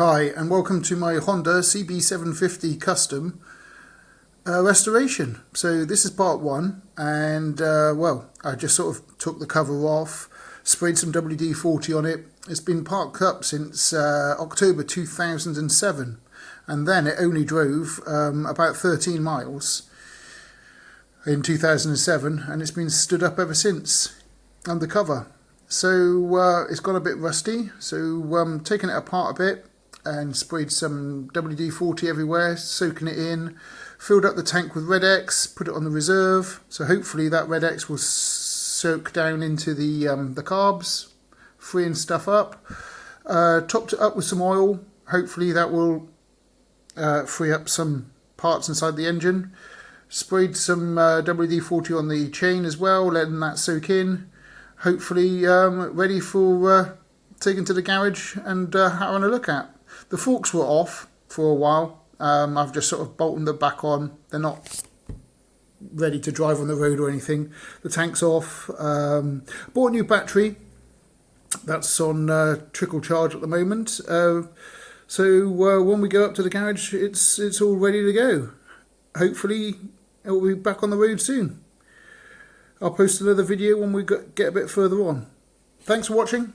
Hi and welcome to my Honda CB750 custom restoration. So this is part one, and well, I just sort of took the cover off, sprayed some WD-40 on it. It's been parked up since October 2007, and then it only drove about 13 miles in 2007, and it's been stood up ever since under cover. So it's got a bit rusty, so taking it apart a bit and sprayed some WD-40 everywhere, soaking it in, filled up the tank with Red X, put it on the reserve, so hopefully that Red X will soak down into the carbs, freeing stuff up. Topped it up with some oil, hopefully that will free up some parts inside the engine. Sprayed some WD-40 on the chain as well, letting that soak in. Hopefully ready for taking to the garage and having a look at. The forks were off for a while. I've just sort of bolted them back on. They're not ready to drive on the road or anything. The tank's off. Bought a new battery. That's on trickle charge at the moment. So when we go up to the garage, it's all ready to go. Hopefully it will be back on the road soon. I'll post another video when we get a bit further on. Thanks for watching.